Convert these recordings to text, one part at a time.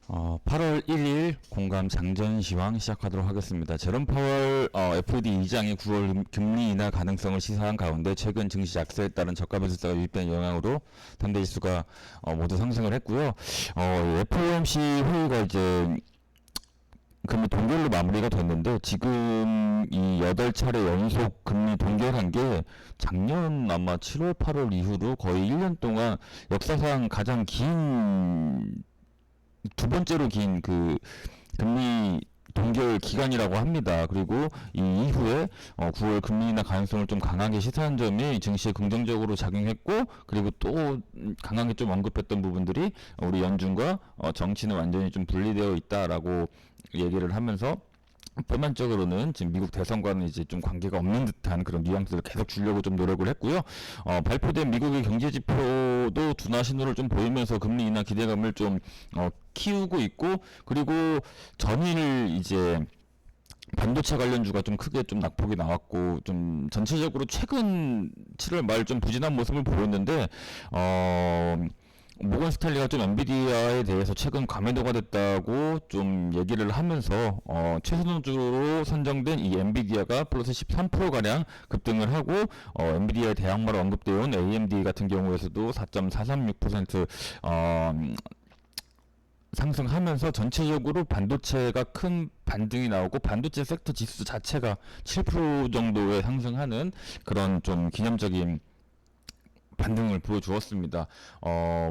8월 1일 공감 장전 시황 시작하도록 하겠습니다. 제롬 파월 FED 의장이 9월 금리 인하 가능성을 시사한 가운데 최근 증시 약세에 따른 저가 매수세가 유입된 영향으로 3대 지수가 모두 상승을 했고요. FOMC 회의가 이제 금리 동결로 마무리가 됐는데 지금 이 8차례 연속 금리 동결한 게 작년 아마 7월 8월 이후로 거의 1년 동안 역사상 가장 긴 두 번째로 긴 그 금리 동결 기간이라고 합니다. 그리고 이 이후에 9월 금리 인하 가능성을 좀 강하게 시사한 점이 증시에 긍정적으로 작용했고, 그리고 또 강하게 좀 언급했던 부분들이 우리 연준과 정치는 완전히 좀 분리되어 있다라고 얘기를 하면서 표면적으로는 지금 미국 대선과는 이제 좀 관계가 없는 듯한 그런 뉘앙스를 계속 주려고 좀 노력을 했고요. 발표된 미국의 경제 지표도 둔화 신호를 좀 보이면서 금리 인하 기대감을 좀 키우고 있고, 그리고 전일 이제 반도체 관련주가 좀 크게 좀 낙폭이 나왔고, 좀 전체적으로 최근 7월 말 좀 부진한 모습을 보였는데, 모건 스탠리가 좀 엔비디아에 대해서 최근 감해도가 됐다고 좀 얘기를 하면서 최선호주로 선정된 이 엔비디아가 플러스 13%가량 급등을 하고, 엔비디아의 대항마로 언급되어 온 AMD 같은 경우에서도 4.436% 상승하면서 전체적으로 반도체가 큰 반등이 나오고, 반도체 섹터 지수 자체가 7% 정도의 상승하는 그런 좀 기념적인 반등을 보여주었습니다.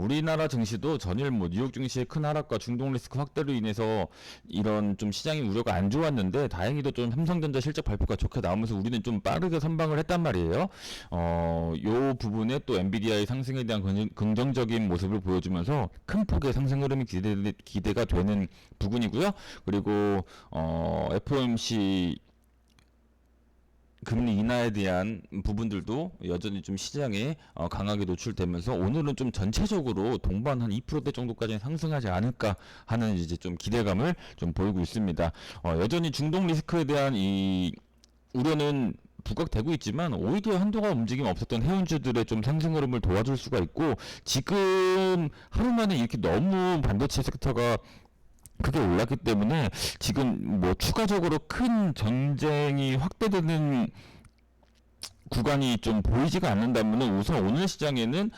우리나라 증시도 전일 뉴욕 증시의 큰 하락과 중동 리스크 확대로 인해서 이런 좀 시장의 우려가 안 좋았는데, 다행히도 좀 삼성전자 실적 발표가 좋게 나오면서 우리는 좀 빠르게 선방을 했단 말이에요. 요 부분에 또 엔비디아의 상승에 대한 긍정적인 모습을 보여주면서 큰 폭의 상승 흐름이 기대가 되는 부분이고요. 그리고 FOMC 금리 인하에 대한 부분들도 여전히 좀 시장에 강하게 노출되면서 오늘은 좀 전체적으로 동반 한 2%대 정도까지는 상승하지 않을까 하는 이제 좀 기대감을 좀 보이고 있습니다. 여전히 중동 리스크에 대한 이 우려는 부각되고 있지만, 오히려 한동안 움직임 없었던 해운주들의 좀 상승 흐름을 도와줄 수가 있고, 지금 하루 만에 이렇게 너무 반도체 섹터가 크게 올랐기 때문에 지금 뭐 추가적으로 큰 전쟁이 확대되는 구간이 좀 보이지가 않는다면, 우선 오늘 시장에는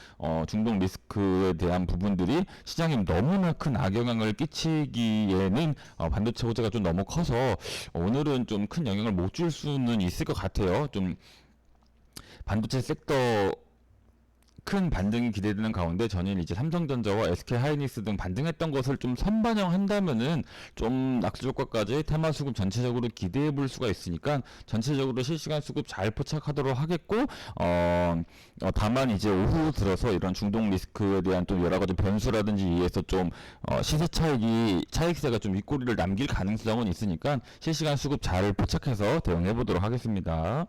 중동 리스크에 대한 부분들이 시장에 너무나 큰 악영향을 끼치기에는 반도체 호재가 좀 너무 커서 오늘은 좀 큰 영향을 못 줄 수는 있을 것 같아요. 좀 반도체 섹터 큰 반등이 기대되는 가운데 전일 이제 삼성전자와 SK하이닉스 등 반등했던 것을 좀 선반영한다면은 좀 낙수 효과까지 테마 수급 전체적으로 기대해 볼 수가 있으니까 전체적으로 실시간 수급 잘 포착하도록 하겠고, 다만 이제 오후 들어서 이런 중동 리스크에 대한 또 여러 가지 변수라든지 이에서 좀 시세 차익세가 좀 윗꼬리를 남길 가능성은 있으니까 실시간 수급 잘 포착해서 대응해 보도록 하겠습니다.